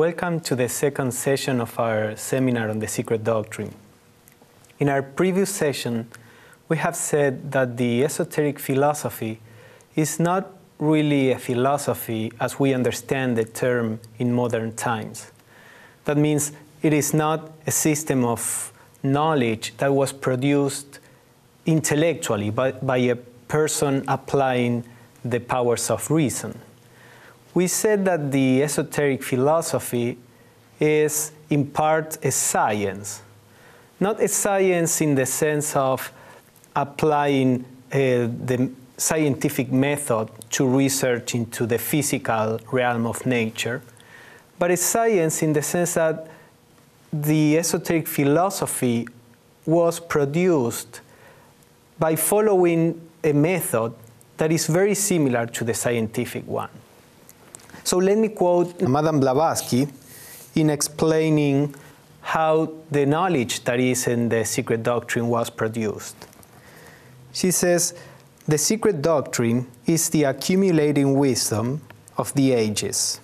Welcome to the second session of our seminar on the Secret Doctrine. In our previous session, we have said that the esoteric philosophy is not really a philosophy as we understand the term in modern times. That means it is not a system of knowledge that was produced intellectually by a person applying the powers of reason. We said that the esoteric philosophy is in part a science. Not a science in the sense of applying the scientific method to research into the physical realm of nature, but a science in the sense that the esoteric philosophy was produced by following a method that is very similar to the scientific one. So let me quote Madame Blavatsky in explaining how the knowledge that is in the Secret Doctrine was produced. She says, "The Secret Doctrine is the accumulating wisdom of the ages.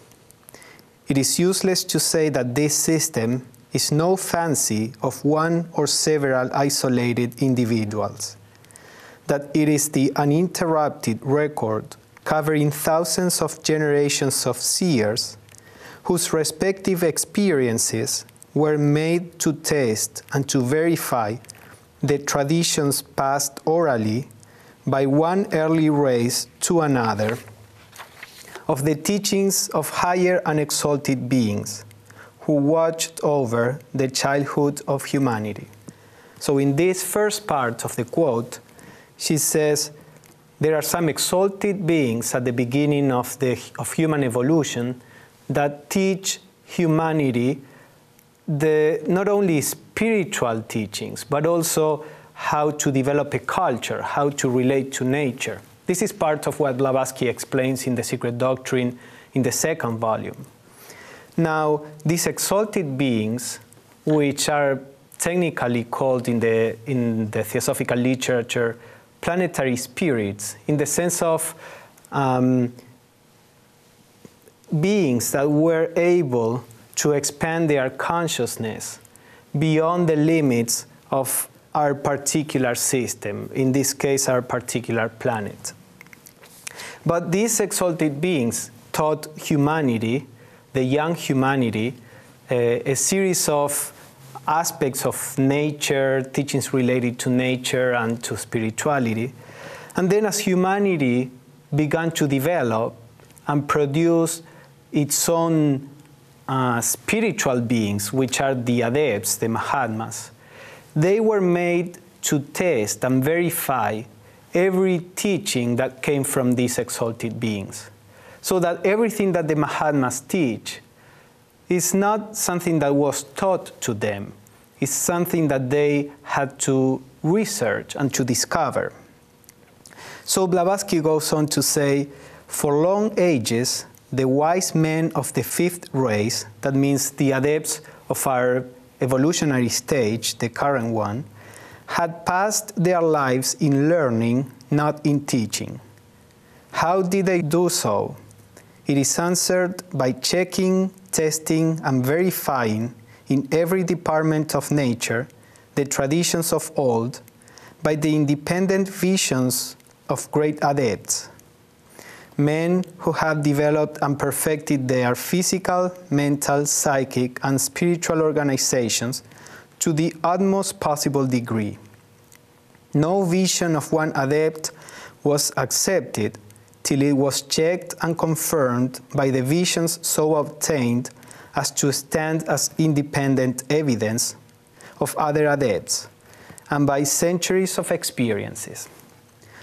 It is useless to say that this system is no fancy of one or several isolated individuals, that it is the uninterrupted record covering thousands of generations of seers whose respective experiences were made to test and to verify the traditions passed orally by one early race to another of the teachings of higher and exalted beings who watched over the childhood of humanity." So in this first part of the quote, she says, there are some exalted beings at the beginning of human evolution that teach humanity not only spiritual teachings, but also how to develop a culture, how to relate to nature. This is part of what Blavatsky explains in the Secret Doctrine in the second volume. Now, these exalted beings, which are technically called in the Theosophical literature planetary spirits, in the sense of beings that were able to expand their consciousness beyond the limits of our particular system, in this case, our particular planet. But these exalted beings taught humanity, the young humanity, a series of aspects of nature, teachings related to nature and to spirituality. And then as humanity began to develop and produce its own spiritual beings, which are the adepts, the Mahatmas, they were made to test and verify every teaching that came from these exalted beings. So that everything that the Mahatmas teach is not something that was taught to them. It's something that they had to research and to discover. So Blavatsky goes on to say, for long ages, the wise men of the fifth race, that means the adepts of our evolutionary stage, the current one, had passed their lives in learning, not in teaching. How did they do so? It is answered by checking, testing, and verifying in every department of nature the traditions of old by the independent visions of great adepts, men who have developed and perfected their physical, mental, psychic, and spiritual organizations to the utmost possible degree. No vision of one adept was accepted till it was checked and confirmed by the visions so obtained as to stand as independent evidence of other adepts, and by centuries of experiences.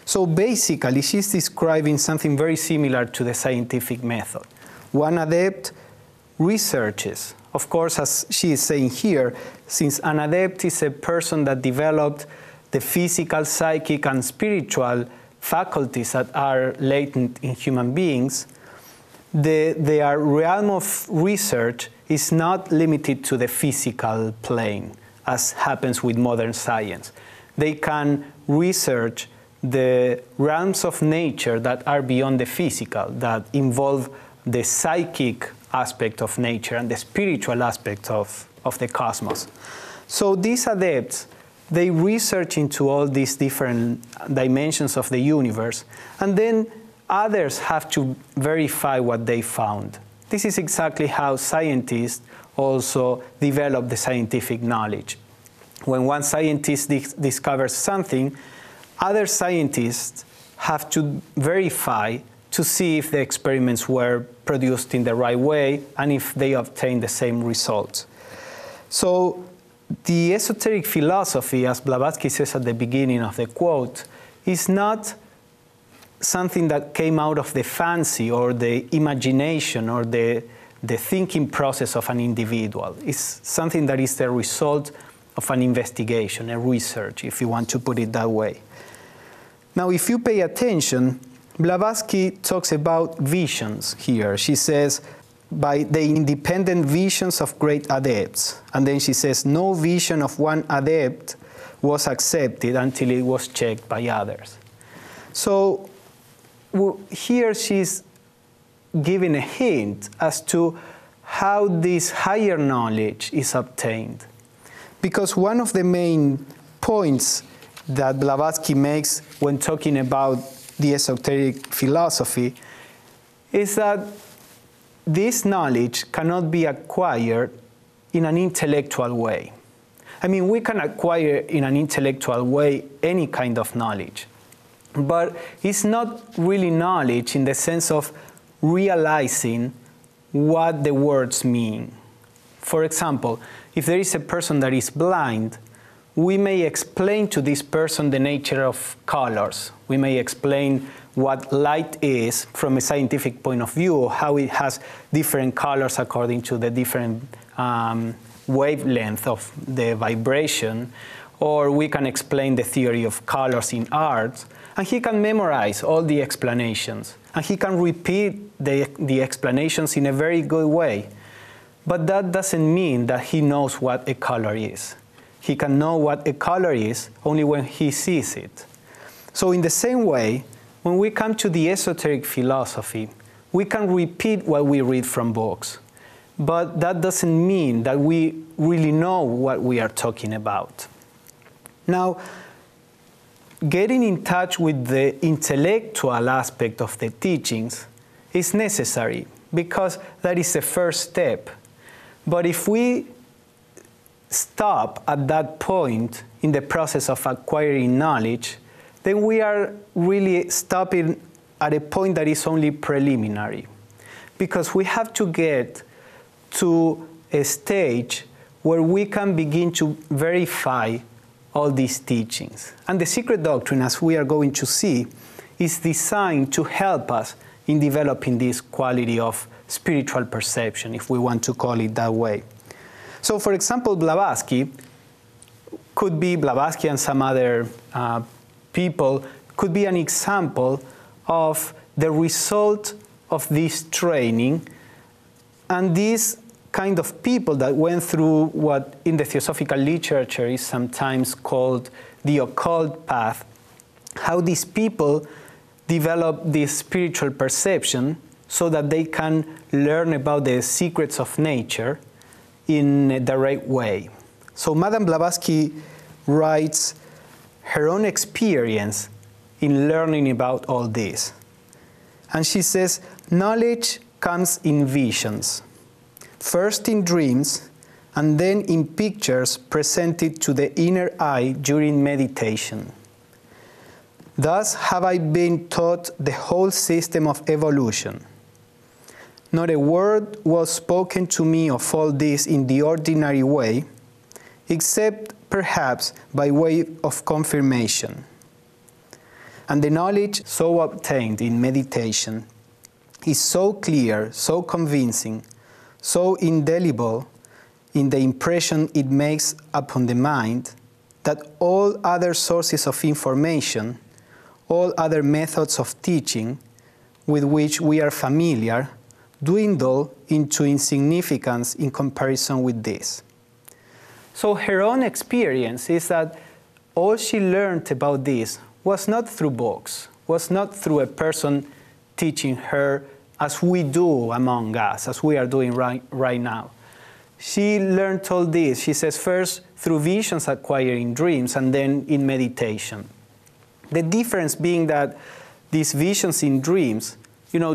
So basically, she's describing something very similar to the scientific method. One adept researches. Of course, as she is saying here, since an adept is a person that developed the physical, psychic, and spiritual faculties that are latent in human beings, their realm of research is not limited to the physical plane, as happens with modern science. They can research the realms of nature that are beyond the physical, that involve the psychic aspect of nature and the spiritual aspect of the cosmos. So these adepts, they research into all these different dimensions of the universe, and then others have to verify what they found. This is exactly how scientists also develop the scientific knowledge. When one scientist discovers something, other scientists have to verify to see if the experiments were produced in the right way and if they obtained the same results. So the esoteric philosophy, as Blavatsky says at the beginning of the quote, is not something that came out of the fancy or the imagination or the thinking process of an individual. It's something that is the result of an investigation, a research, if you want to put it that way. Now, if you pay attention, Blavatsky talks about visions here. She says, by the independent visions of great adepts. And then she says, no vision of one adept was accepted until it was checked by others. So here she's giving a hint as to how this higher knowledge is obtained. Because one of the main points that Blavatsky makes when talking about the esoteric philosophy is that this knowledge cannot be acquired in an intellectual way. I mean, we can acquire in an intellectual way any kind of knowledge, but it's not really knowledge in the sense of realizing what the words mean. For example, if there is a person that is blind, we may explain to this person the nature of colors. We may explain what light is from a scientific point of view, how it has different colors according to the different wavelength of the vibration, or we can explain the theory of colors in art, and he can memorize all the explanations, and he can repeat the explanations in a very good way. But that doesn't mean that he knows what a color is. He can know what a color is only when he sees it. So in the same way, when we come to the esoteric philosophy, we can repeat what we read from books, but that doesn't mean that we really know what we are talking about. Now, getting in touch with the intellectual aspect of the teachings is necessary because that is the first step. But if we stop at that point in the process of acquiring knowledge, then we are really stopping at a point that is only preliminary. Because we have to get to a stage where we can begin to verify all these teachings. And the Secret Doctrine, as we are going to see, is designed to help us in developing this quality of spiritual perception, if we want to call it that way. So, for example, Blavatsky could be, Blavatsky and some other people could be an example of the result of this training, and these kind of people that went through what in the theosophical literature is sometimes called the occult path, how these people develop this spiritual perception so that they can learn about the secrets of nature in a direct way. So Madame Blavatsky writes her own experience in learning about all this. And she says, knowledge comes in visions, first in dreams, and then in pictures presented to the inner eye during meditation. Thus have I been taught the whole system of evolution. Not a word was spoken to me of all this in the ordinary way, except perhaps by way of confirmation. And the knowledge so obtained in meditation is so clear, so convincing, so indelible in the impression it makes upon the mind, that all other sources of information, all other methods of teaching with which we are familiar, dwindle into insignificance in comparison with this. So her own experience is that all she learned about this was not through books, was not through a person teaching her as we do among us, as we are doing right now. She learned all this, she says, first through visions acquiring dreams and then in meditation. The difference being that these visions in dreams,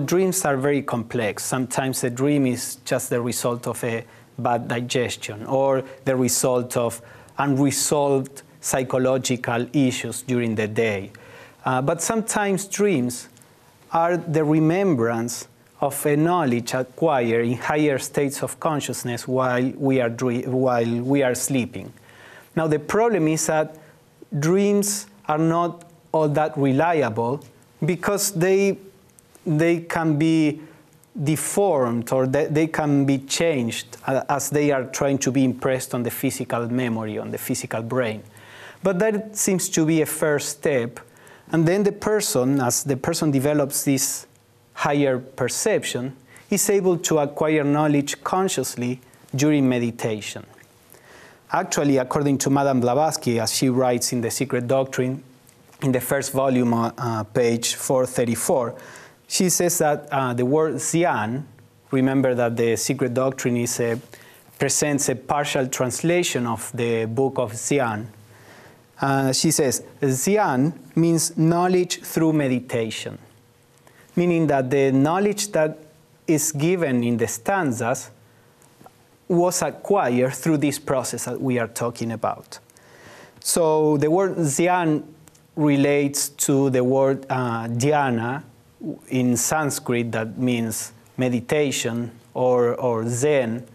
dreams are very complex. Sometimes a dream is just the result of a bad digestion or the result of unresolved psychological issues during the day. But sometimes dreams are the remembrance of a knowledge acquired in higher states of consciousness while we are sleeping. Now the problem is that dreams are not all that reliable because they can be deformed or they can be changed as they are trying to be impressed on the physical memory, on the physical brain. But that seems to be a first step. And then the person, as the person develops this higher perception, is able to acquire knowledge consciously during meditation. Actually, according to Madame Blavatsky, as she writes in The Secret Doctrine, in the first volume, page 434, she says that the word Xian, remember that the Secret Doctrine presents a partial translation of the book of Xian. She says, Xian means knowledge through meditation, meaning that the knowledge that is given in the stanzas was acquired through this process that we are talking about. So the word Xian relates to the word Jnana in Sanskrit that means meditation, or Zen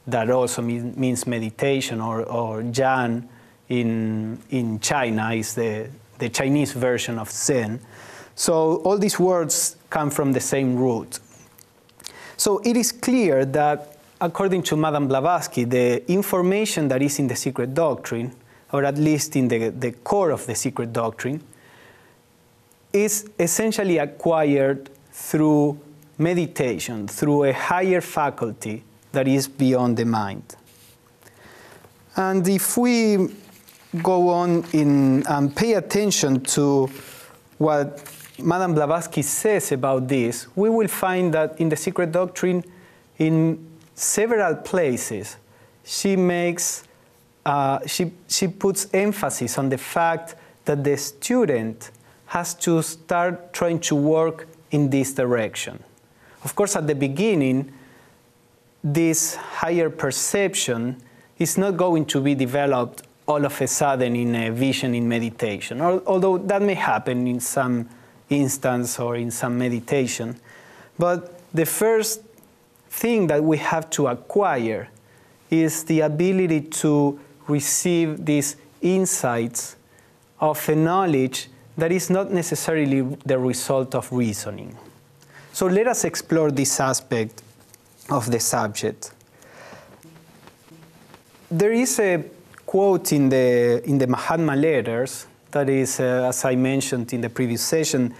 that also means meditation, or Jan in China is the Chinese version of Zen. So all these words come from the same root. So it is clear that according to Madame Blavatsky, the information that is in the Secret Doctrine, or at least in the core of the Secret Doctrine, is essentially acquired through meditation, through a higher faculty that is beyond the mind. And if we go on and pay attention to what Madame Blavatsky says about this, we will find that in the Secret Doctrine, in several places, she puts emphasis on the fact that the student has to start trying to work in this direction. Of course, at the beginning, this higher perception is not going to be developed all of a sudden in a vision in meditation, although that may happen in some instance or in some meditation. But the first thing that we have to acquire is the ability to receive these insights of a knowledge that is not necessarily the result of reasoning. So let us explore this aspect of the subject. There is a quote in the Mahatma letters that is, as I mentioned in the previous session,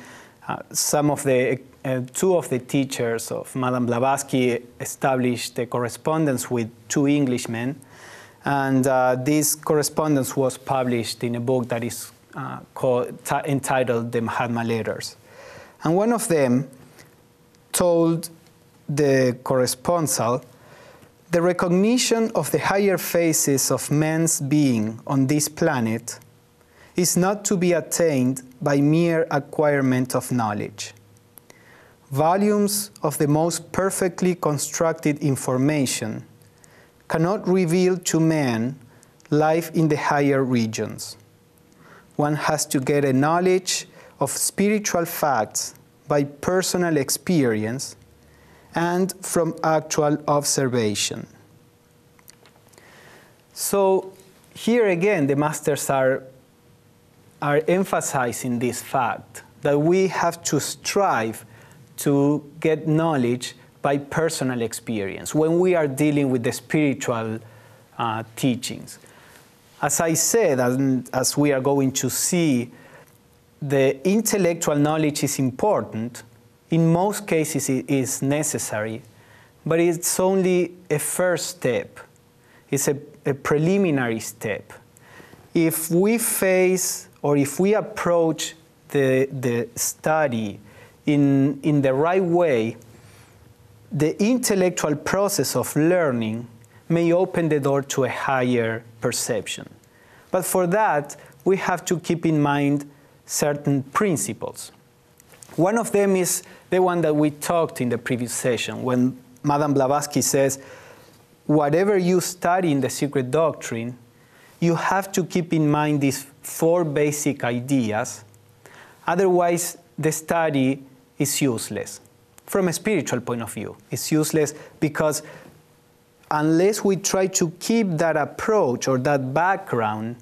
two of the teachers of Madame Blavatsky established a correspondence with two Englishmen, and this correspondence was published in a book that is entitled The Mahatma Letters. And one of them told the correspondent, the recognition of the higher phases of man's being on this planet is not to be attained by mere acquirement of knowledge. Volumes of the most perfectly constructed information cannot reveal to man life in the higher regions. One has to get a knowledge of spiritual facts by personal experience and from actual observation. So here again, the masters are emphasizing this fact that we have to strive to get knowledge by personal experience when we are dealing with the spiritual teachings. As I said, and as we are going to see, the intellectual knowledge is important. In most cases, it is necessary, but it's only a first step. It's a preliminary step. If we face or if we approach the study in the right way, the intellectual process of learning may open the door to a higher perception. But for that, we have to keep in mind certain principles. One of them is the one that we talked in the previous session, when Madame Blavatsky says, whatever you study in the Secret Doctrine, you have to keep in mind these 4 basic ideas. Otherwise, the study is useless. From a spiritual point of view, it's useless because unless we try to keep that approach or that background,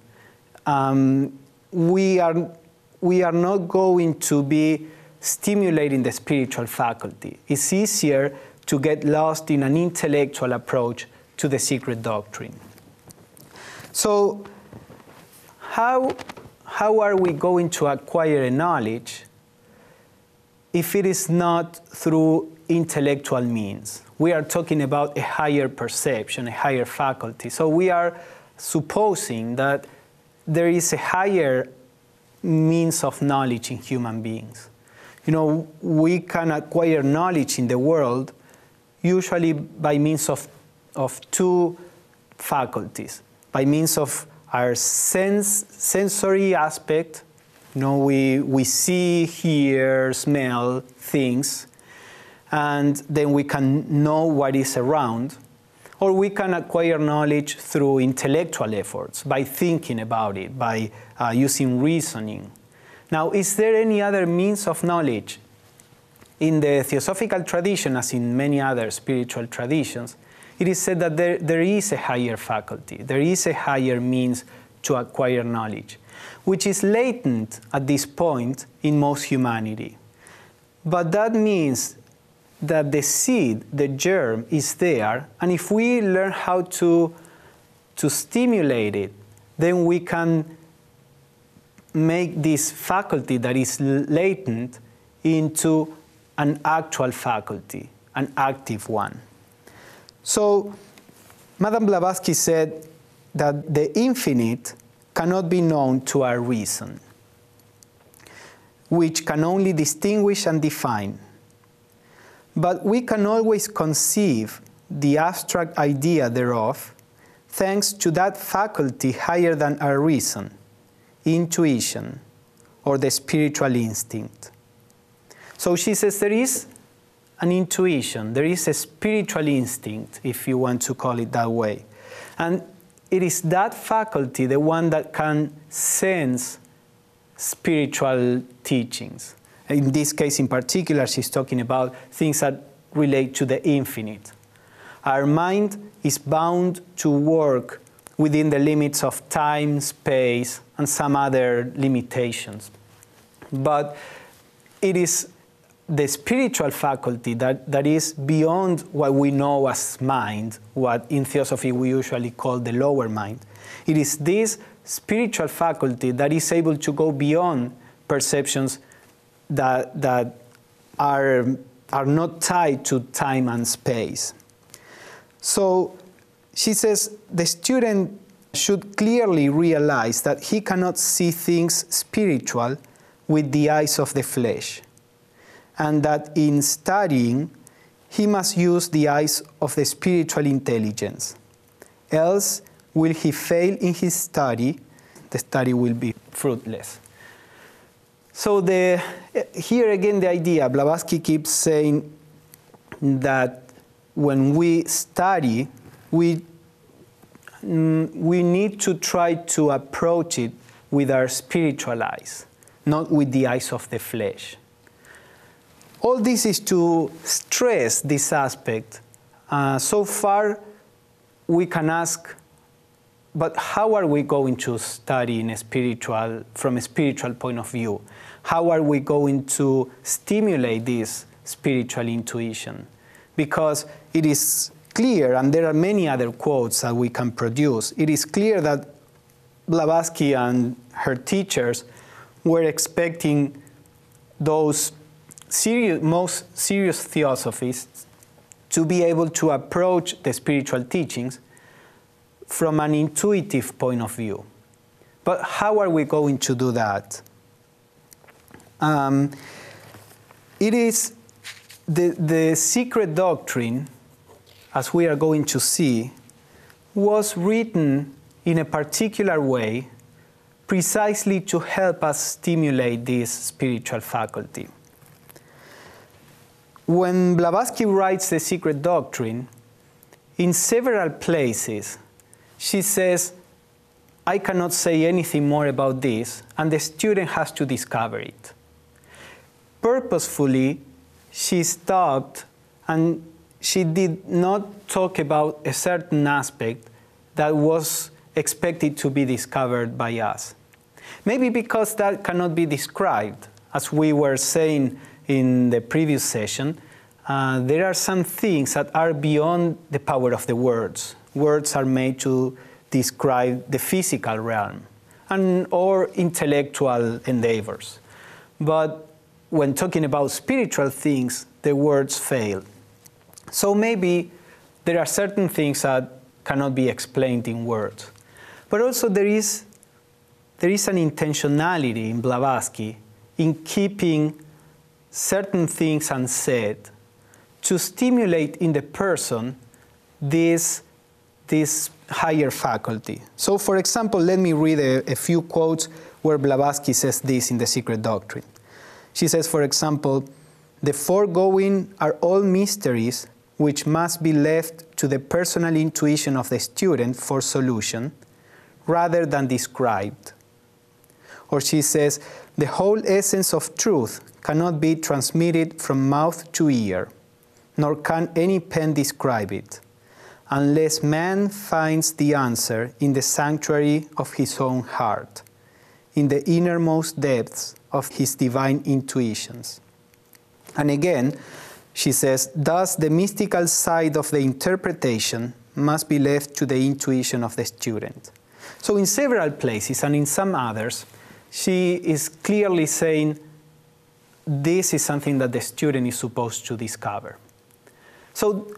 we are not going to be stimulating the spiritual faculty. It's easier to get lost in an intellectual approach to the Secret Doctrine. So how are we going to acquire a knowledge if it is not through intellectual means? We are talking about a higher perception, a higher faculty. So we are supposing that there is a higher means of knowledge in human beings. You know, we can acquire knowledge in the world usually by means of 2 faculties. By means of our sensory aspect, you know, we see, hear, smell things, and then we can know what is around. Or we can acquire knowledge through intellectual efforts, by thinking about it, by using reasoning. Now, is there any other means of knowledge? In the Theosophical tradition, as in many other spiritual traditions, it is said that there is a higher faculty, there is a higher means to acquire knowledge, which is latent at this point in most humanity. But that means that the seed, the germ, is there, and if we learn how to stimulate it, then we can make this faculty that is latent into an actual faculty, an active one. So Madame Blavatsky said that the infinite cannot be known to our reason, which can only distinguish and define. But we can always conceive the abstract idea thereof thanks to that faculty higher than our reason, intuition, or the spiritual instinct. So she says there is an intuition, there is a spiritual instinct, if you want to call it that way. And it is that faculty, the one that can sense spiritual teachings. In this case in particular, she's talking about things that relate to the infinite. Our mind is bound to work within the limits of time, space, and some other limitations. But it is the spiritual faculty that is beyond what we know as mind, what in Theosophy we usually call the lower mind. It is this spiritual faculty that is able to go beyond perceptions that are not tied to time and space. So she says the student should clearly realize that he cannot see things spiritual with the eyes of the flesh, and that in studying he must use the eyes of the spiritual intelligence. Else will he fail in his study, the study will be fruitless. So here again the idea, Blavatsky keeps saying that when we study, we need to try to approach it with our spiritual eyes, not with the eyes of the flesh. All this is to stress this aspect. So far, we can ask, but how are we going to study from a spiritual point of view? How are we going to stimulate this spiritual intuition? Because it is clear, and there are many other quotes that we can produce, it is clear that Blavatsky and her teachers were expecting those most serious theosophists to be able to approach the spiritual teachings from an intuitive point of view. But how are we going to do that? It is the Secret Doctrine, as we are going to see, was written in a particular way precisely to help us stimulate this spiritual faculty. When Blavatsky writes the Secret Doctrine, in several places, she says, I cannot say anything more about this, and the student has to discover it. Purposefully, she stopped and she did not talk about a certain aspect that was expected to be discovered by us. Maybe because that cannot be described. As we were saying in the previous session, there are some things that are beyond the power of the words. Words are made to describe the physical realm or intellectual endeavors. But when talking about spiritual things, the words fail. So maybe there are certain things that cannot be explained in words. But also there is an intentionality in Blavatsky in keeping certain things unsaid to stimulate in the person this higher faculty. So for example, let me read a few quotes where Blavatsky says this in The Secret Doctrine. She says, for example, the foregoing are all mysteries which must be left to the personal intuition of the student for solution, rather than described. Or she says, the whole essence of truth cannot be transmitted from mouth to ear, nor can any pen describe it, unless man finds the answer in the sanctuary of his own heart, in the innermost depths of his divine intuitions. And again, she says, thus the mystical side of the interpretation must be left to the intuition of the student. So in several places and in some others, she is clearly saying this is something that the student is supposed to discover. So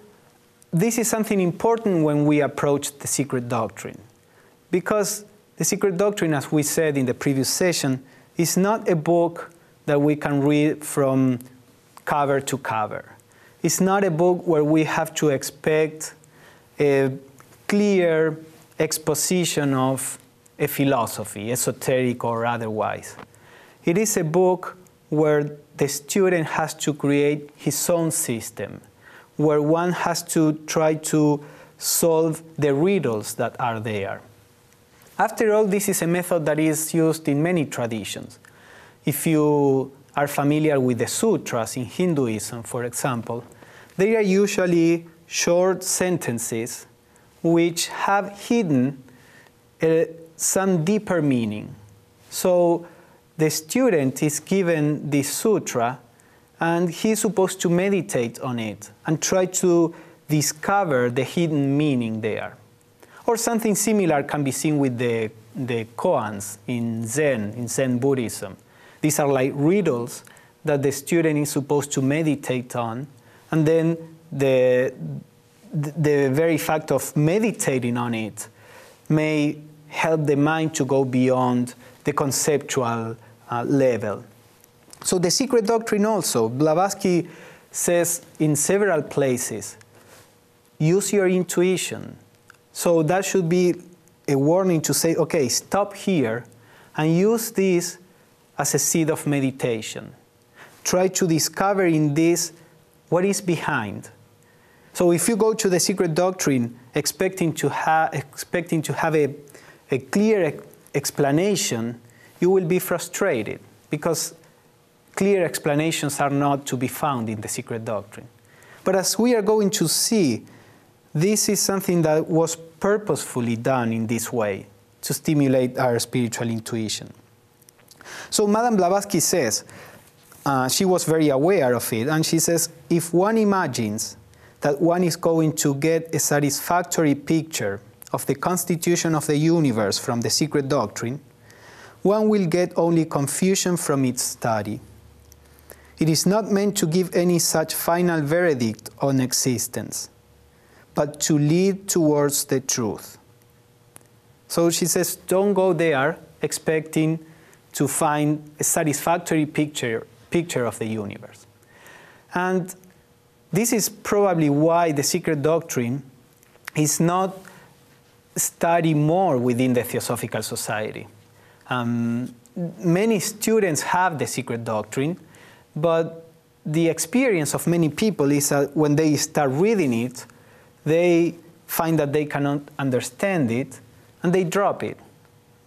this is something important when we approach the Secret Doctrine, because the Secret Doctrine, as we said in the previous session, is not a book that we can read from cover to cover. It's not a book where we have to expect a clear exposition of a philosophy, esoteric or otherwise. It is a book where the student has to create his own system, where one has to try to solve the riddles that are there. After all, this is a method that is used in many traditions. If you are familiar with the sutras in Hinduism, for example, they are usually short sentences which have hidden some deeper meaning. So the student is given this sutra and he's supposed to meditate on it and try to discover the hidden meaning there. Or something similar can be seen with the koans in Zen Buddhism. These are like riddles that the student is supposed to meditate on, and then the very fact of meditating on it may help the mind to go beyond the conceptual level. So the Secret Doctrine also, Blavatsky says in several places, use your intuition. So that should be a warning to say, okay, stop here and use this as a seed of meditation. Try to discover in this what is behind. So if you go to the Secret Doctrine expecting to have a clear explanation, you will be frustrated because clear explanations are not to be found in the Secret Doctrine. But as we are going to see, this is something that was purposefully done in this way to stimulate our spiritual intuition. So Madame Blavatsky says, she was very aware of it, and she says, if one imagines that one is going to get a satisfactory picture of the constitution of the universe from the Secret Doctrine, one will get only confusion from its study. It is not meant to give any such final verdict on existence, but to lead towards the truth. So she says, don't go there expecting to find a satisfactory picture of the universe. And This is probably why the Secret Doctrine is not studied more within the Theosophical Society. Many students have the Secret Doctrine, but the experience of many people is that when they start reading it, they find that they cannot understand it, and they drop it.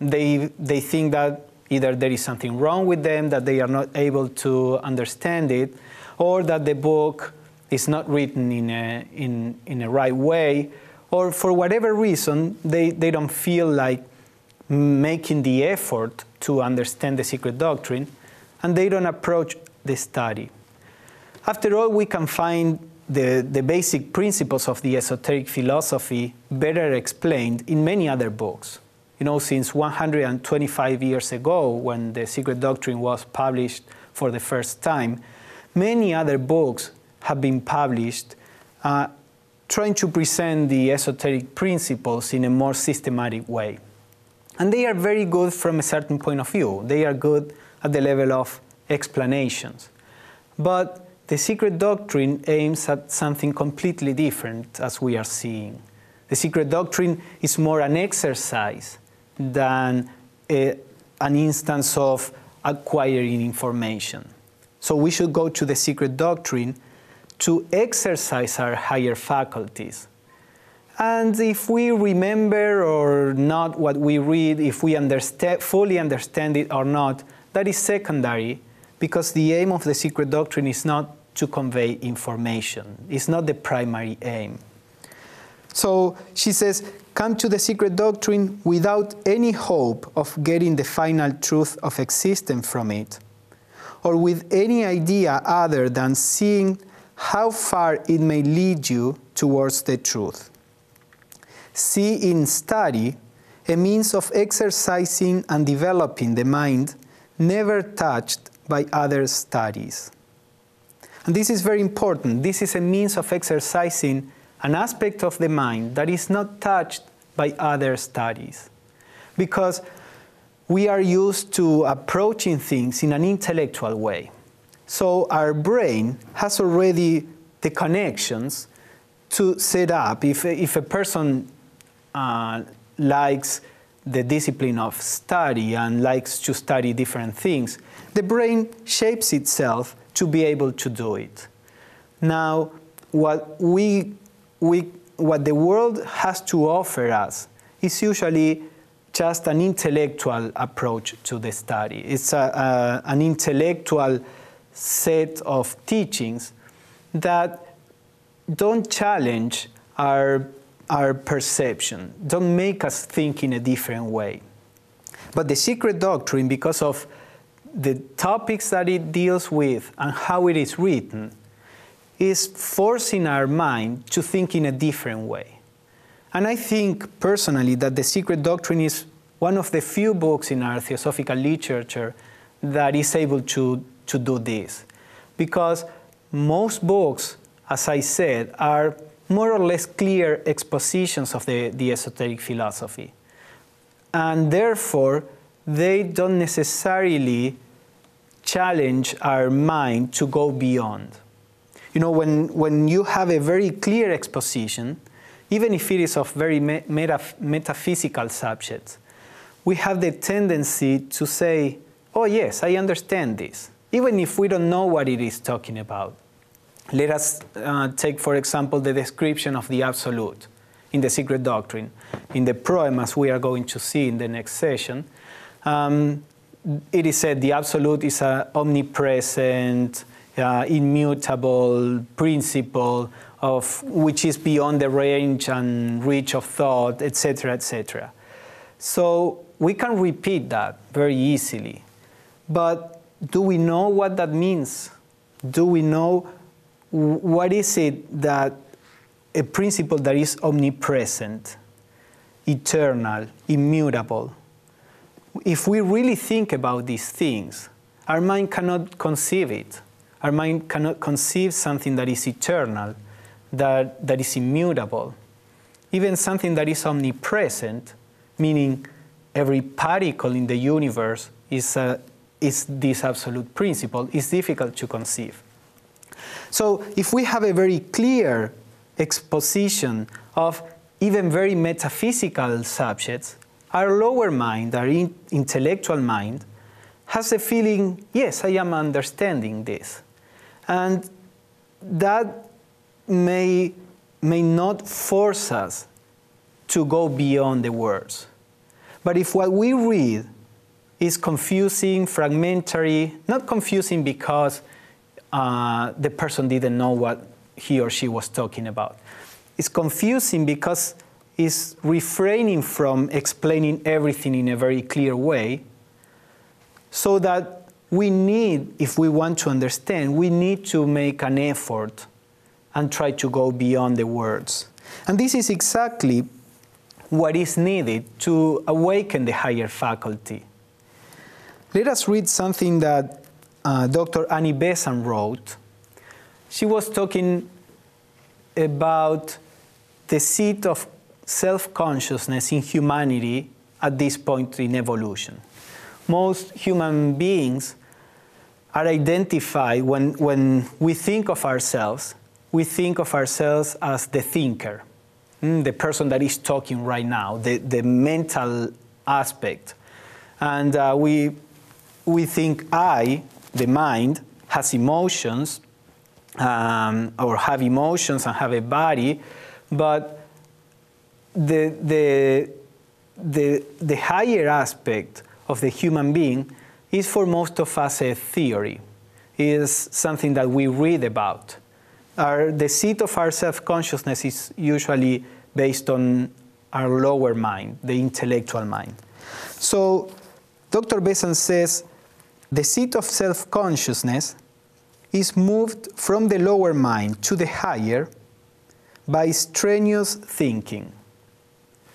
They think that either there is something wrong with them, that they are not able to understand it, or that the book is not written in a right way, or for whatever reason, they don't feel like making the effort to understand the Secret Doctrine, and they don't approach the study. After all, we can find the basic principles of the esoteric philosophy better explained in many other books. You know, since 125 years ago, when the Secret Doctrine was published for the first time, many other books have been published trying to present the esoteric principles in a more systematic way. And they are very good from a certain point of view. They are good at the level of explanations. But the Secret Doctrine aims at something completely different, as we are seeing. The Secret Doctrine is more an exercise than an instance of acquiring information. So we should go to the Secret Doctrine to exercise our higher faculties. And if we remember or not what we read, if we fully understand it or not, that is secondary, because the aim of the Secret Doctrine is not to convey information. It's not the primary aim. So she says, come to the Secret Doctrine without any hope of getting the final truth of existence from it, or with any idea other than seeing how far it may lead you towards the truth. See in study a means of exercising and developing the mind never touched by other studies. And this is very important. This is a means of exercising an aspect of the mind that is not touched by other studies. Because we are used to approaching things in an intellectual way. So our brain has already the connections to set up. If a person likes the discipline of study and likes to study different things, the brain shapes itself to be able to do it. Now, what the world has to offer us is usually just an intellectual approach to the study. It's an intellectual set of teachings that don't challenge our perception, don't make us think in a different way. But the Secret Doctrine, because of the topics that it deals with and how it is written, is forcing our mind to think in a different way. And I think personally that the Secret Doctrine is one of the few books in our theosophical literature that is able to do this. Because most books, as I said, are more or less clear expositions of the esoteric philosophy. And therefore, they don't necessarily challenge our mind to go beyond. You know, when you have a very clear exposition, even if it is of very metaphysical subjects, we have the tendency to say, oh yes, I understand this, even if we don't know what it is talking about. Let us take, for example, the description of the Absolute in the Secret Doctrine. In the proem, as we are going to see in the next session, it is said the Absolute is an omnipresent, immutable principle of which is beyond the range and reach of thought, etc., etc. So we can repeat that very easily. But do we know what that means? Do we know what is it that a principle that is omnipresent, eternal, immutable? If we really think about these things, our mind cannot conceive it. Our mind cannot conceive something that is eternal, that is immutable. Even something that is omnipresent, meaning every particle in the universe is this absolute principle, is difficult to conceive. So if we have a very clear exposition of even very metaphysical subjects, our lower mind, our intellectual mind, has a feeling, yes, I am understanding this. And that may not force us to go beyond the words. But if what we read is confusing, fragmentary, not confusing because the person didn't know what he or she was talking about. It's confusing because it's refraining from explaining everything in a very clear way, so that we need, if we want to understand, we need to make an effort and try to go beyond the words. And this is exactly what is needed to awaken the higher faculty. Let us read something that Dr. Annie Besant wrote. She was talking about the seat of self-consciousness in humanity at this point in evolution. Most human beings are identified, when we think of ourselves as the thinker, the person that is talking right now, the mental aspect. And we think I, the mind, has emotions, or have emotions and have a body, but the higher aspect of the human being is for most of us a theory, is something that we read about. The seat of our self-consciousness is usually based on our lower mind, the intellectual mind. So Dr. Besant says the seat of self-consciousness is moved from the lower mind to the higher by strenuous thinking.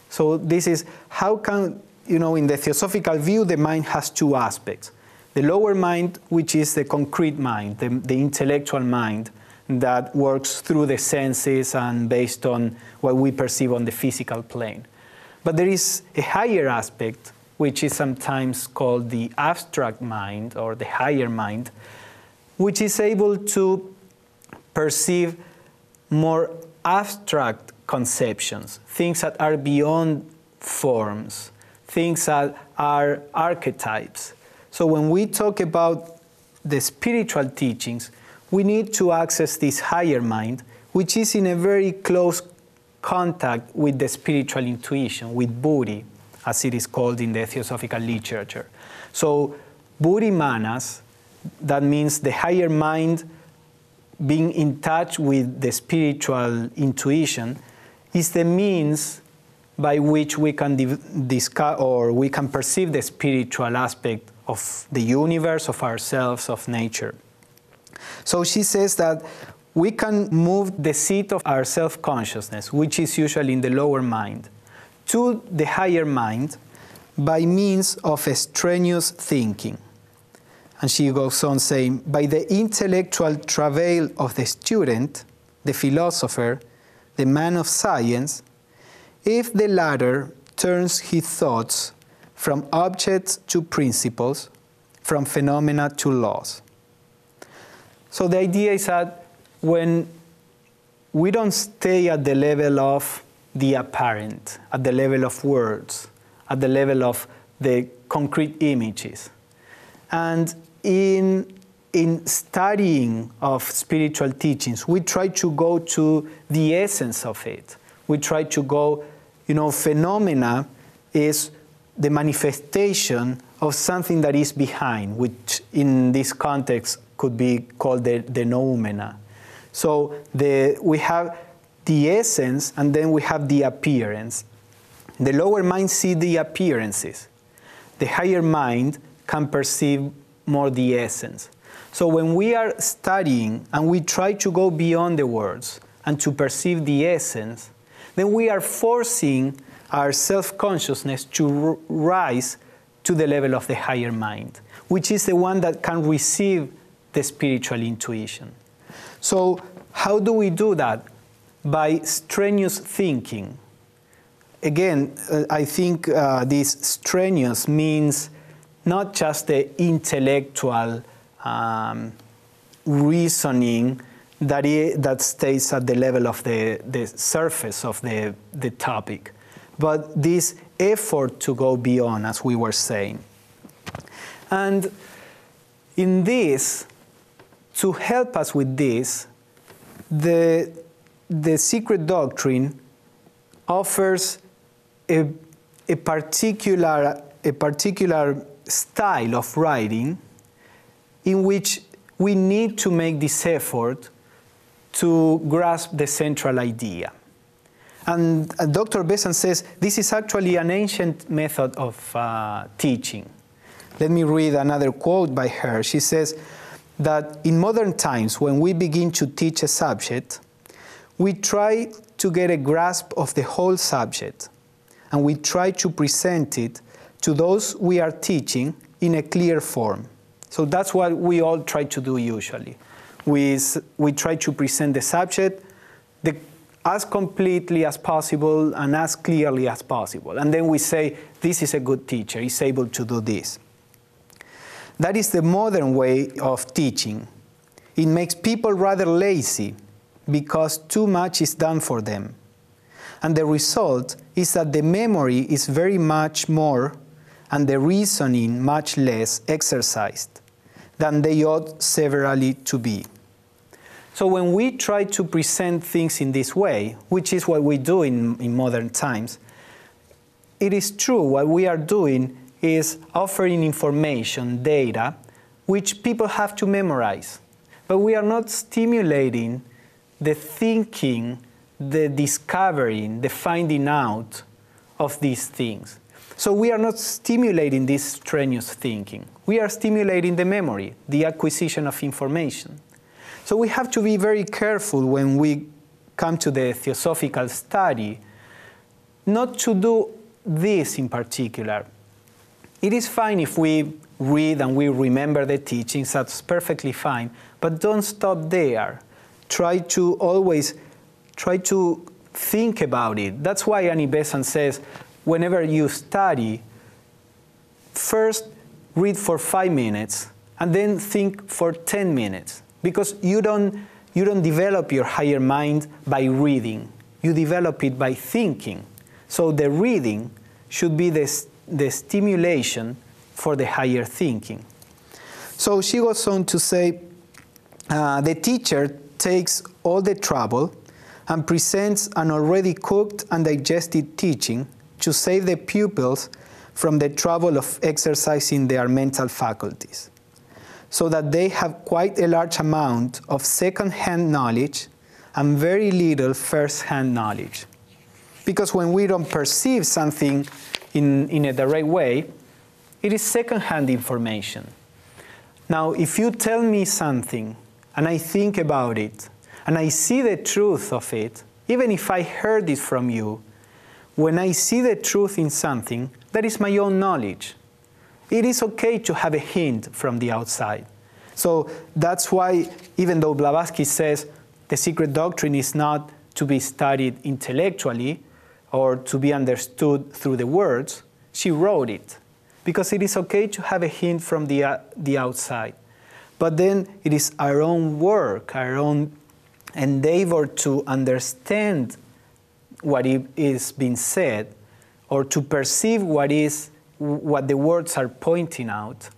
So this is how can, in the theosophical view, the mind has two aspects. The lower mind, which is the concrete mind, the intellectual mind that works through the senses and based on what we perceive on the physical plane. But there is a higher aspect, which is sometimes called the abstract mind or the higher mind, which is able to perceive more abstract conceptions, things that are beyond forms, things that are archetypes. So when we talk about the spiritual teachings, we need to access this higher mind, which is in a very close contact with the spiritual intuition, with buddhi, as it is called in the theosophical literature. So buddhi manas, that means the higher mind being in touch with the spiritual intuition, is the means by which we can discover or we can perceive the spiritual aspect of the universe, of ourselves, of nature. So she says that we can move the seat of our self-consciousness, which is usually in the lower mind, to the higher mind by means of a strenuous thinking. And she goes on saying, by the intellectual travail of the student, the philosopher, the man of science, if the latter turns his thoughts from objects to principles, from phenomena to laws. So the idea is that when we don't stay at the level of the apparent, at the level of words, at the level of the concrete images, and in studying of spiritual teachings, we try to go to the essence of it. We try to go, phenomena is the manifestation of something that is behind, which in this context could be called the noumena. So we have the essence and then we have the appearance. The lower mind sees the appearances. The higher mind can perceive more the essence. So when we are studying and we try to go beyond the words and to perceive the essence, then we are forcing our self-consciousness to rise to the level of the higher mind, which is the one that can receive the spiritual intuition. So how do we do that? By strenuous thinking. Again, I think this strenuous means not just the intellectual reasoning that stays at the level of the surface of the topic. But this effort to go beyond, as we were saying. And in this, to help us with this, the Secret Doctrine offers a particular style of writing in which we need to make this effort to grasp the central idea. And Dr. Besant says this is actually an ancient method of teaching. Let me read another quote by her. She says that in modern times, when we begin to teach a subject, we try to get a grasp of the whole subject, and we try to present it to those we are teaching in a clear form. So that's what we all try to do usually. We try to present the subject as completely as possible and as clearly as possible. And then we say, this is a good teacher, he's able to do this. That is the modern way of teaching. It makes people rather lazy because too much is done for them. And the result is that the memory is very much more and the reasoning much less exercised than they ought severally to be. So when we try to present things in this way, which is what we do in modern times, it is true what we are doing is offering information, data, which people have to memorize. But we are not stimulating the thinking, the discovering, the finding out of these things. So we are not stimulating this strenuous thinking. We are stimulating the memory, the acquisition of information. So we have to be very careful when we come to the theosophical study, not to do this in particular. It is fine if we read and we remember the teachings, that's perfectly fine, but don't stop there. Try to think about it. That's why Annie Besant says, whenever you study, first read for 5 minutes and then think for 10 minutes. Because you don't develop your higher mind by reading. You develop it by thinking. So the reading should be the stimulation for the higher thinking. So she goes on to say, the teacher takes all the trouble and presents an already cooked and digested teaching to save the pupils from the trouble of exercising their mental faculties, so that they have quite a large amount of second-hand knowledge and very little first-hand knowledge. Because when we don't perceive something in a direct way, it is second-hand information. Now, if you tell me something and I think about it and I see the truth of it, even if I heard it from you, when I see the truth in something, that is my own knowledge. It is okay to have a hint from the outside. So that's why, even though Blavatsky says the Secret Doctrine is not to be studied intellectually or to be understood through the words, she wrote it. Because it is okay to have a hint from the outside. But then it is our own work, our own endeavor to understand what is being said or to perceive what the words are pointing out,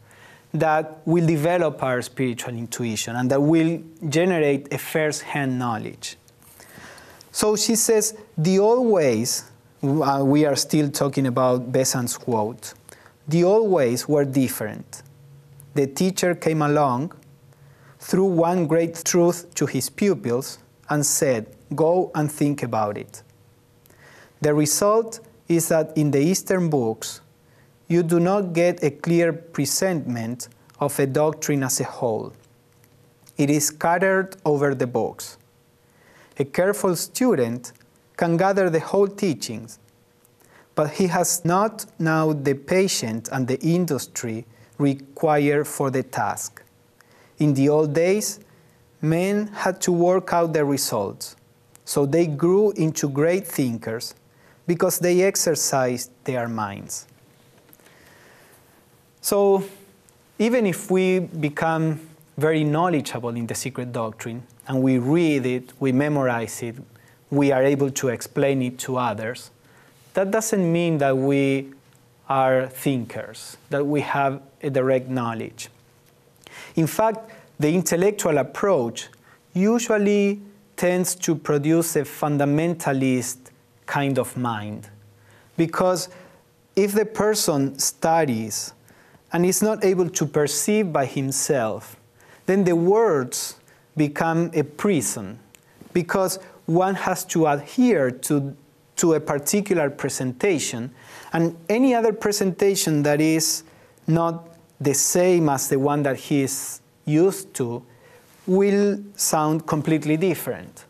that will develop our spiritual intuition and that will generate a first-hand knowledge. So she says, the old ways, we are still talking about Besant's quote, the old ways were different. The teacher came along, threw one great truth to his pupils, and said, go and think about it. The result is that in the Eastern books, you do not get a clear presentment of a doctrine as a whole. It is scattered over the books. A careful student can gather the whole teachings, but he has not now the patience and the industry required for the task. In the old days, men had to work out the results, so they grew into great thinkers because they exercised their minds. So even if we become very knowledgeable in the Secret Doctrine, and we read it, we memorize it, we are able to explain it to others, that doesn't mean that we are thinkers, that we have a direct knowledge. In fact, the intellectual approach usually tends to produce a fundamentalist kind of mind. Because if the person studies and is not able to perceive by himself, then the words become a prison, because one has to adhere to a particular presentation, and any other presentation that is not the same as the one that he is used to will sound completely different.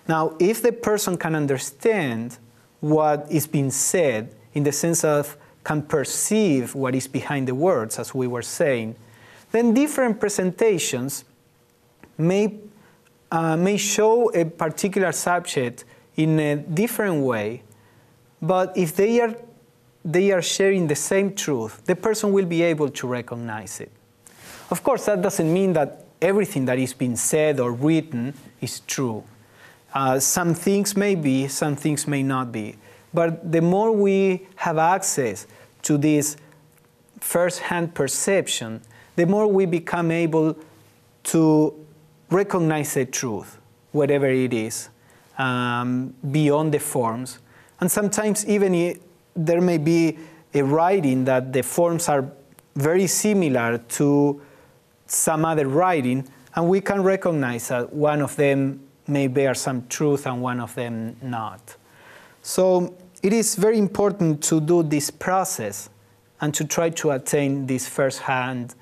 Now, if the person can understand what is being said, in the sense of can perceive what is behind the words, as we were saying, then different presentations may show a particular subject in a different way, but if they are sharing the same truth, the person will be able to recognize it. Of course, that doesn't mean that everything that is being said or written is true. Some things may be, some things may not be. But the more we have access to this first-hand perception, the more we become able to recognize the truth, whatever it is, beyond the forms. And sometimes even there may be a writing that the forms are very similar to some other writing, and we can recognize that one of them may bear some truth and one of them not. So it is very important to do this process and to try to attain this first-hand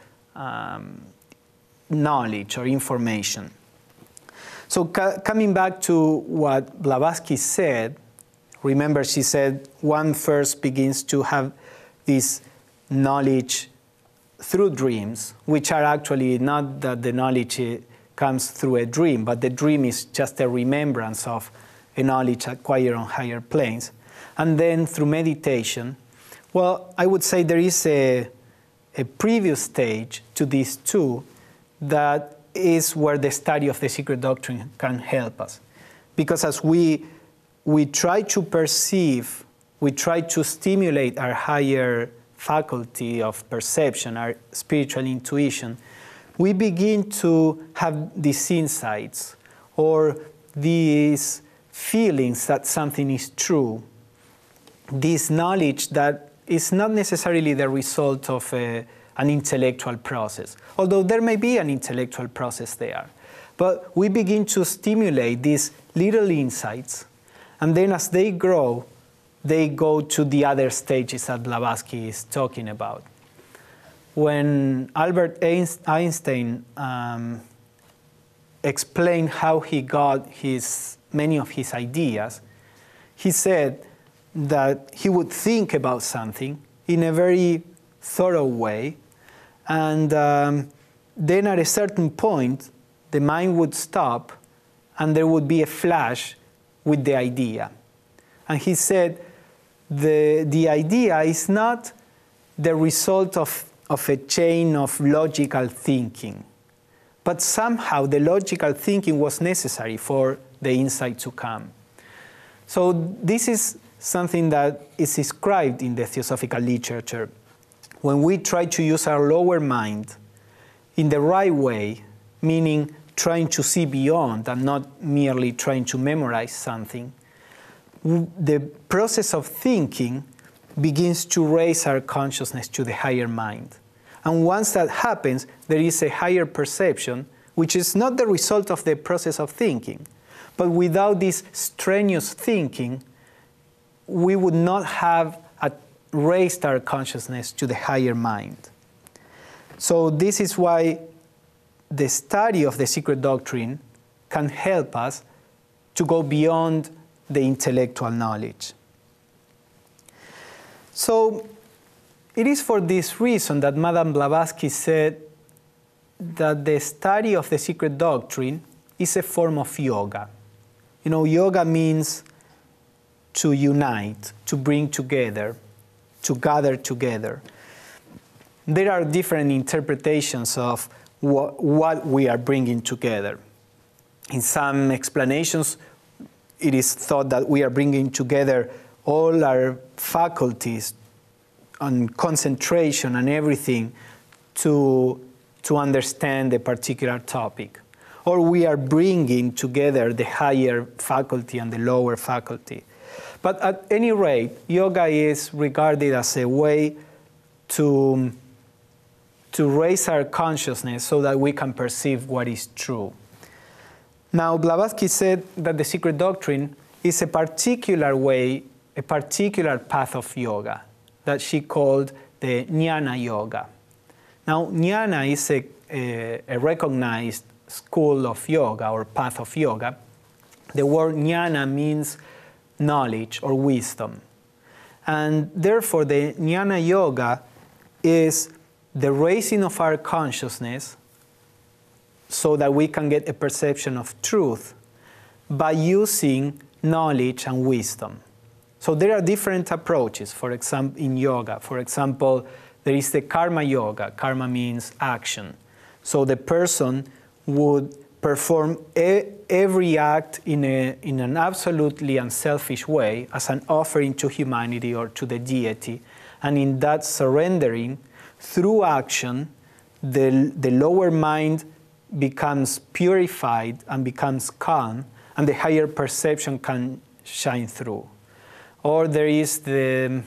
knowledge or information. So coming back to what Blavatsky said, remember she said one first begins to have this knowledge through dreams, which are actually not that the knowledge comes through a dream, but the dream is just a remembrance of a knowledge acquired on higher planes. And then through meditation, well, I would say there is a previous stage to these two that is where the study of the Secret Doctrine can help us. Because as we try to perceive, we try to stimulate our higher faculty of perception, our spiritual intuition, we begin to have these insights or these feelings that something is true, this knowledge that is not necessarily the result of an intellectual process, although there may be an intellectual process there. But we begin to stimulate these little insights, and then as they grow, they go to the other stages that Blavatsky is talking about. When Albert Einstein explained how he got many of his ideas, he said that he would think about something in a very thorough way, and then at a certain point, the mind would stop, and there would be a flash with the idea. And he said the idea is not the result of a chain of logical thinking, but somehow the logical thinking was necessary for the insight to come. So this is something that is described in the Theosophical literature. When we try to use our lower mind in the right way, meaning trying to see beyond and not merely trying to memorize something, the process of thinking begins to raise our consciousness to the higher mind. And once that happens, there is a higher perception, which is not the result of the process of thinking. But without this strenuous thinking, we would not have raised our consciousness to the higher mind. So this is why the study of the Secret Doctrine can help us to go beyond the intellectual knowledge. So it is for this reason that Madame Blavatsky said that the study of the Secret Doctrine is a form of yoga. You know, yoga means to unite, to bring together, to gather together. There are different interpretations of what we are bringing together. In some explanations, it is thought that we are bringing together all our faculties on concentration and everything to understand a particular topic. Or we are bringing together the higher faculty and the lower faculty. But at any rate, yoga is regarded as a way to raise our consciousness so that we can perceive what is true. Now, Blavatsky said that the Secret Doctrine is a particular way, a particular path of yoga that she called the Jnana Yoga. Now, Jnana is a recognized school of yoga or path of yoga. The word Jnana means knowledge or wisdom. And therefore, the Jnana Yoga is the raising of our consciousness so that we can get a perception of truth by using knowledge and wisdom. So there are different approaches, for example, in yoga. For example, there is the karma yoga. Karma means action. So the person would perform every act in an absolutely unselfish way as an offering to humanity or to the deity. And in that surrendering, through action, the lower mind becomes purified and becomes calm, and the higher perception can shine through. Or there is the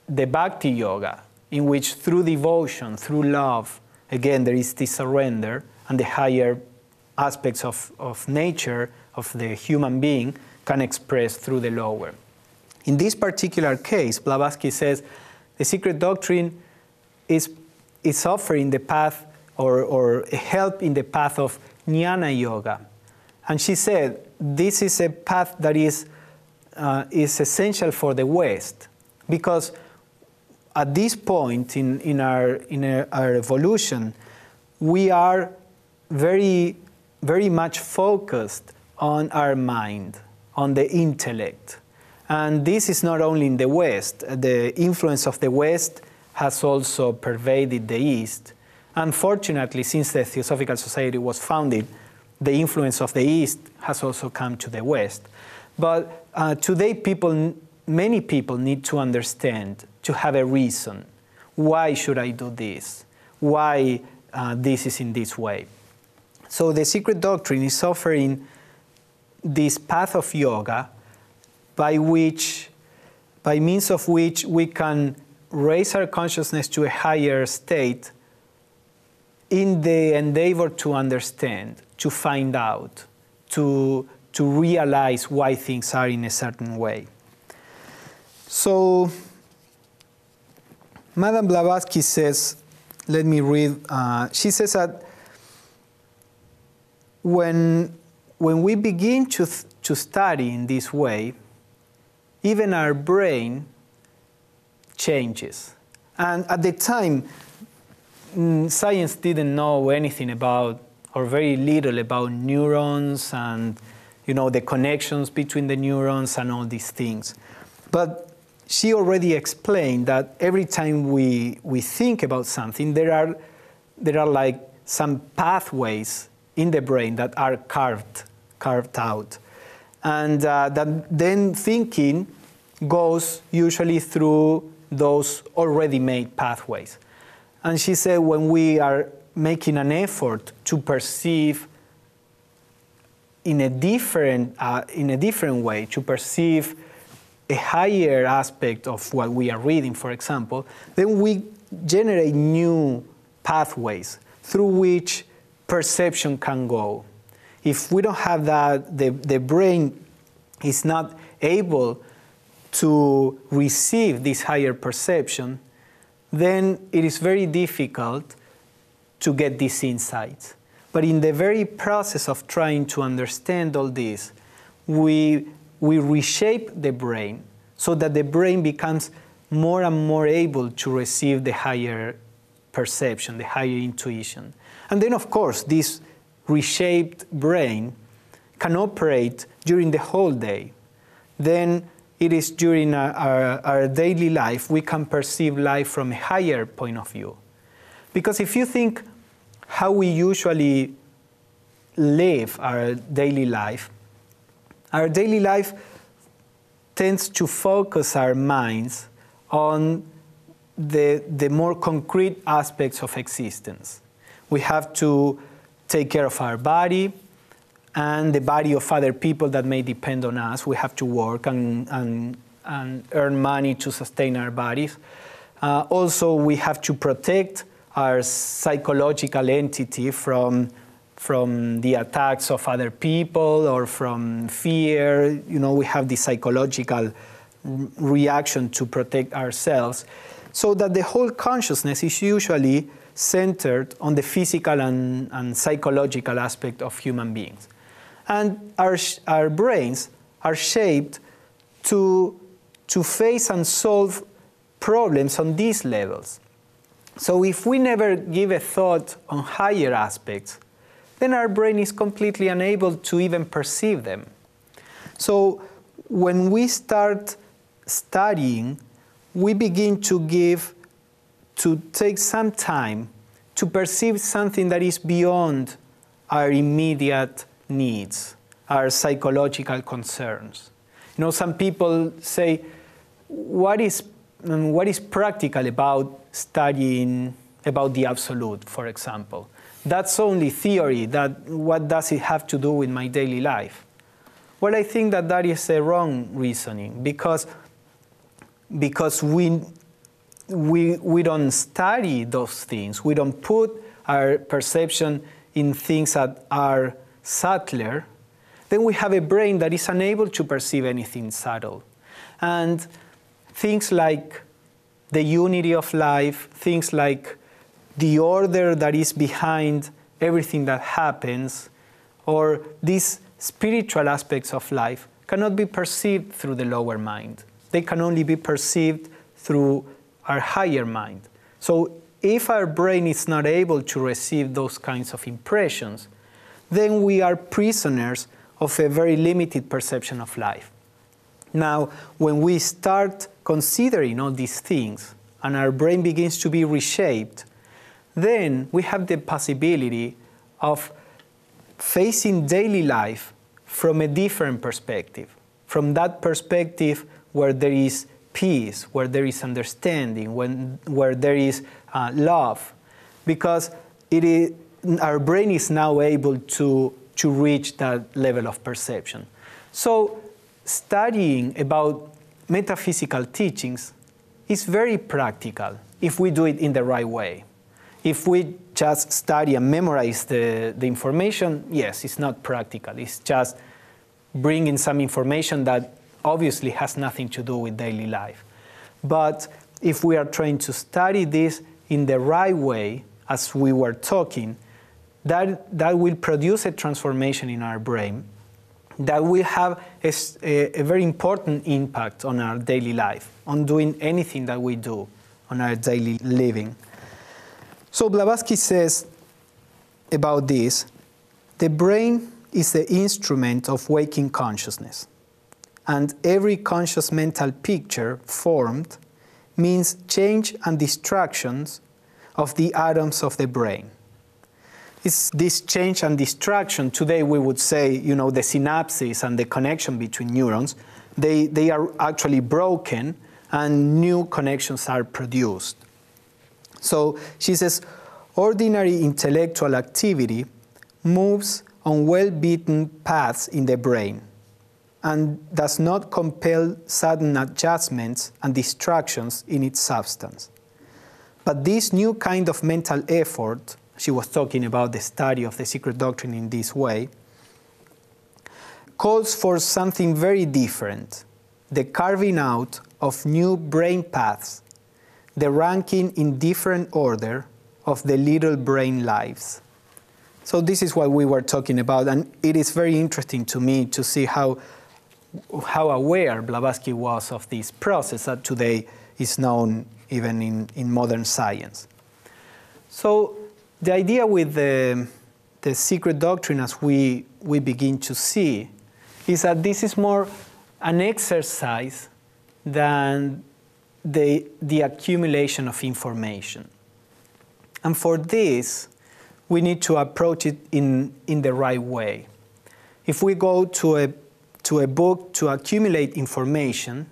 bhakti yoga, in which through devotion, through love, again, there is this surrender, and the higher aspects of nature, of the human being, can express through the lower. In this particular case, Blavatsky says, the Secret Doctrine is offering the path or a help in the path of Jnana Yoga. And she said, this is a path that is essential for the West, because at this point in our evolution, we are very, very much focused on our mind, on the intellect. And this is not only in the West. The influence of the West has also pervaded the East. Unfortunately, since the Theosophical Society was founded, the influence of the East has also come to the West. But today, many people need to understand, to have a reason. Why should I do this? Why this is in this way? So the Secret Doctrine is offering this path of yoga by means of which we can raise our consciousness to a higher state in the endeavor to understand, to find out, to realize why things are in a certain way. So Madame Blavatsky says, let me read, she says that when we begin to study in this way, even our brain changes. And at the time, science didn't know anything about, or very little about, neurons and the connections between the neurons and all these things. But she already explained that every time we think about something, there are like some pathways in the brain that are carved out. And that then thinking goes usually through those already made pathways. And she said when we are making an effort to perceive in a different way, to perceive a higher aspect of what we are reading, for example, then we generate new pathways through which perception can go. If we don't have that, the brain is not able to receive this higher perception, then it is very difficult to get these insights. But in the very process of trying to understand all this, we reshape the brain so that the brain becomes more and more able to receive the higher perception, the higher intuition. And then, of course, this reshaped brain can operate during the whole day. Then it is during our daily life we can perceive life from a higher point of view. Because if you think how we usually live our daily life tends to focus our minds on the more concrete aspects of existence. We have to take care of our body and the body of other people that may depend on us. We have to work and earn money to sustain our bodies. Also, we have to protect our psychological entity from the attacks of other people or from fear. You know, we have the psychological reaction to protect ourselves, so that the whole consciousness is usually centered on the physical and psychological aspect of human beings. And our brains are shaped to face and solve problems on these levels. So if we never give a thought on higher aspects, then our brain is completely unable to even perceive them. So when we start studying, we begin to take some time to perceive something that is beyond our immediate needs, our psychological concerns. You know, some people say, what is practical about studying about the absolute, for example? That's only theory. What does it have to do with my daily life? Well, I think that is a wrong reasoning, because we don't study those things. We don't put our perception in things that are subtler. Then we have a brain that is unable to perceive anything subtle. And things like the unity of life, things like the order that is behind everything that happens, or these spiritual aspects of life cannot be perceived through the lower mind. They can only be perceived through our higher mind. So if our brain is not able to receive those kinds of impressions, then we are prisoners of a very limited perception of life. Now, when we start considering all these things and our brain begins to be reshaped, then we have the possibility of facing daily life from a different perspective, from that perspective where there is peace, where there is understanding, where there is love, because our brain is now able to reach that level of perception. So studying about metaphysical teachings is very practical if we do it in the right way. If we just study and memorize the information, yes, it's not practical. It's just bringing some information that obviously has nothing to do with daily life. But if we are trying to study this in the right way, as we were talking, that will produce a transformation in our brain that will have a very important impact on our daily life, on doing anything that we do on our daily living. So Blavatsky says about this, the brain is the instrument of waking consciousness, and every conscious mental picture formed means change and distractions of the atoms of the brain. It's this change and distraction, today we would say, the synapses and the connection between neurons, they are actually broken and new connections are produced. So she says, ordinary intellectual activity moves on well-beaten paths in the brain and does not compel sudden adjustments and distractions in its substance. But this new kind of mental effort, she was talking about the study of the Secret Doctrine in this way, calls for something very different, the carving out of new brain paths, the ranking in different order of the little brain lives. So this is what we were talking about, and it is very interesting to me to see how aware Blavatsky was of this process that today is known even in modern science. So the idea with the Secret Doctrine, as we begin to see, is that this is more an exercise than the accumulation of information. And for this, we need to approach it in the right way. If we go to a book to accumulate information,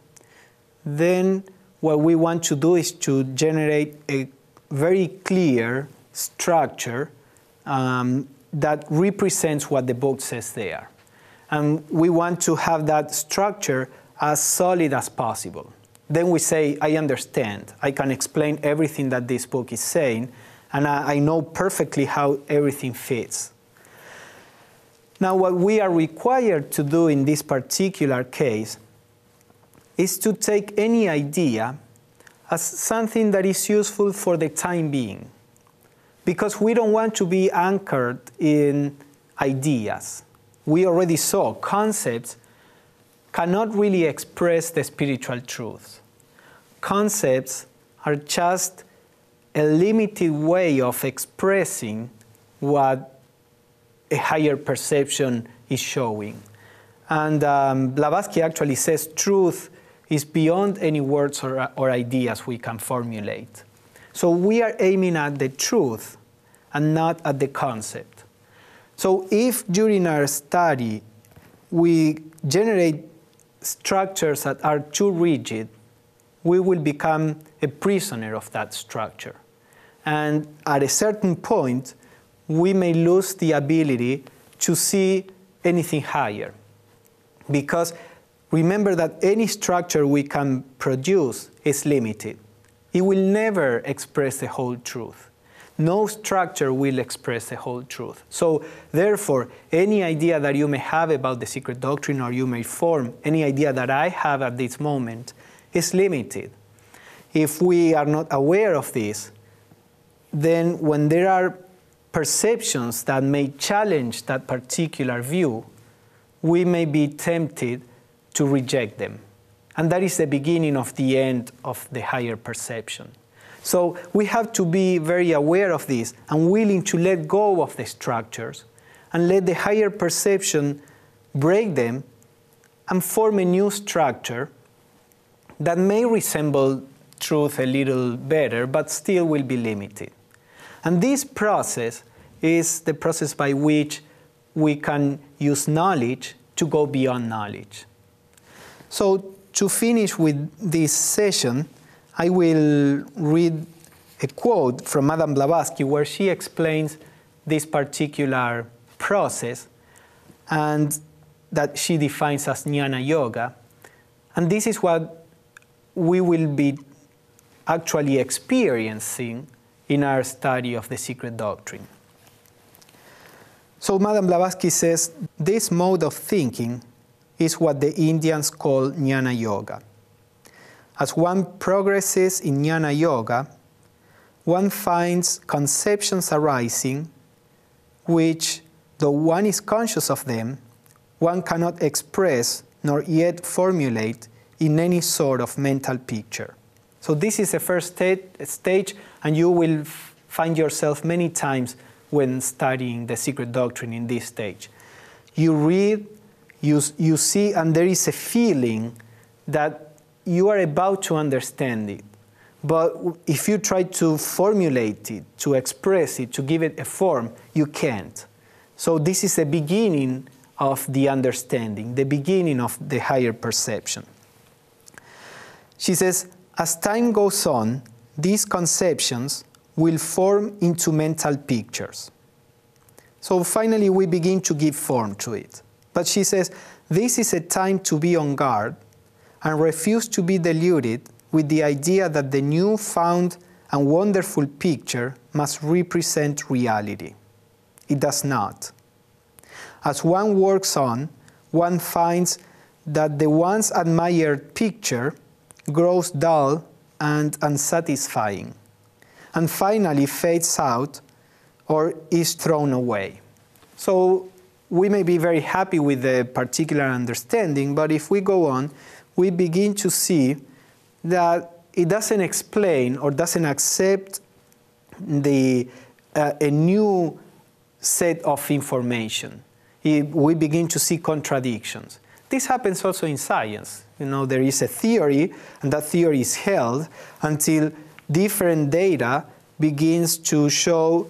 then what we want to do is to generate a very clear structure that represents what the book says there. And we want to have that structure as solid as possible. Then we say, I understand. I can explain everything that this book is saying, and I know perfectly how everything fits. Now, what we are required to do in this particular case is to take any idea as something that is useful for the time being, because we don't want to be anchored in ideas. We already saw concepts cannot really express the spiritual truth. Concepts are just a limited way of expressing what a higher perception is showing. And Blavatsky actually says truth is beyond any words or ideas we can formulate. So we are aiming at the truth and not at the concept. So if during our study we generate structures that are too rigid, we will become a prisoner of that structure. And at a certain point, we may lose the ability to see anything higher. Because remember that any structure we can produce is limited. It will never express the whole truth. No structure will express the whole truth. So therefore, any idea that you may have about the Secret Doctrine, or you may form, any idea that I have at this moment, is limited. If we are not aware of this, then when there are perceptions that may challenge that particular view, we may be tempted to reject them. And that is the beginning of the end of the higher perception. So we have to be very aware of this and willing to let go of the structures and let the higher perception break them and form a new structure that may resemble truth a little better, but still will be limited. And this process is the process by which we can use knowledge to go beyond knowledge. So to finish with this session, I will read a quote from Madame Blavatsky where she explains this particular process and that she defines as Jnana Yoga. And this is what we will be actually experiencing in our study of the Secret Doctrine. So Madame Blavatsky says, this mode of thinking is what the Indians call Jnana Yoga. As one progresses in Jnana Yoga, one finds conceptions arising which, though one is conscious of them, one cannot express nor yet formulate in any sort of mental picture. So this is the first stage, and you will find yourself many times when studying the Secret Doctrine in this stage. You read, you see, and there is a feeling that you are about to understand it. But if you try to formulate it, to express it, to give it a form, you can't. So this is the beginning of the understanding, the beginning of the higher perception. She says, as time goes on, these conceptions will form into mental pictures. So finally, we begin to give form to it. But she says, this is a time to be on guard and refuse to be deluded with the idea that the new found and wonderful picture must represent reality. It does not. As one works on, one finds that the once admired picture grows dull and unsatisfying, and finally fades out or is thrown away. So we may be very happy with the particular understanding, but if we go on, we begin to see that it doesn't explain or doesn't accept a new set of information. We begin to see contradictions. This happens also in science. You know, there is a theory, and that theory is held until different data begins to show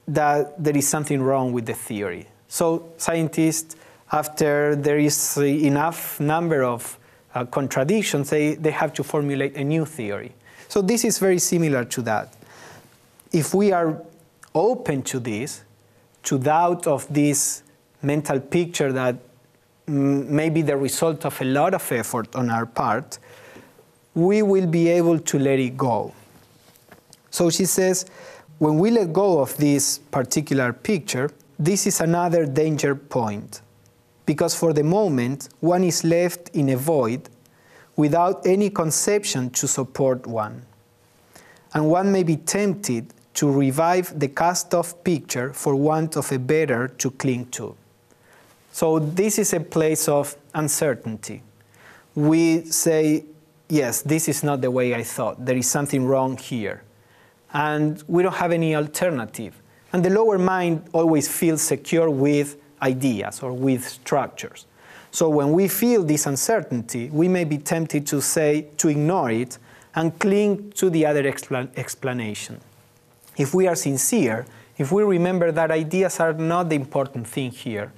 that there is something wrong with the theory. So scientists, after there is enough number of contradictions, they have to formulate a new theory. So this is very similar to that. If we are open to this, to doubt of this mental picture that may be the result of a lot of effort on our part, we will be able to let it go. So she says, when we let go of this particular picture, this is another danger point, because for the moment, one is left in a void without any conception to support one. And one may be tempted to revive the cast-off picture for want of a better to cling to. So this is a place of uncertainty. We say, yes, this is not the way I thought. There is something wrong here. And we don't have any alternative. And the lower mind always feels secure with ideas or with structures. So when we feel this uncertainty, we may be tempted to ignore it and cling to the other explanation. If we are sincere, if we remember that ideas are not the important thing here,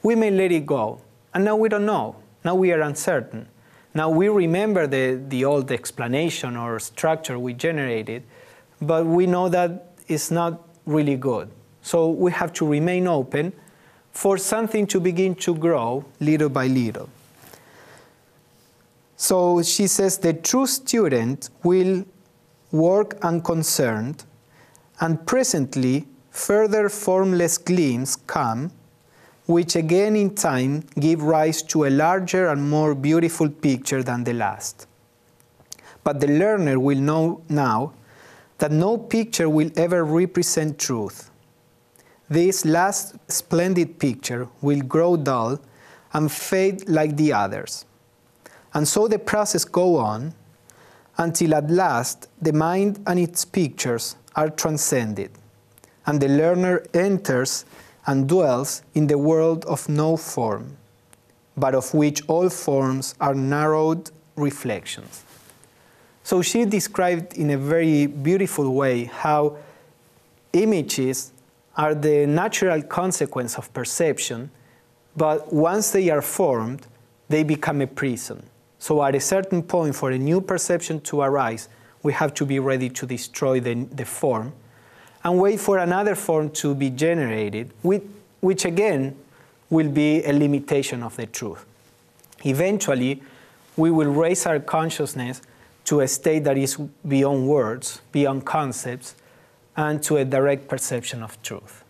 we may let it go. And now we don't know. Now we are uncertain. Now we remember the old explanation or structure we generated, but we know that it's not really good. So we have to remain open for something to begin to grow little by little. So she says the true student will work unconcerned, and presently further formless gleams come, which again in time give rise to a larger and more beautiful picture than the last. But the learner will know now that no picture will ever represent truth. This last splendid picture will grow dull and fade like the others. And so the process goes on until at last the mind and its pictures are transcended, and the learner enters and dwells in the world of no form, but of which all forms are narrowed reflections. So she described in a very beautiful way how images are the natural consequence of perception, but once they are formed, they become a prison. So at a certain point, for a new perception to arise, we have to be ready to destroy the form and wait for another form to be generated, which again will be a limitation of the truth. Eventually, we will raise our consciousness to a state that is beyond words, beyond concepts, and to a direct perception of truth.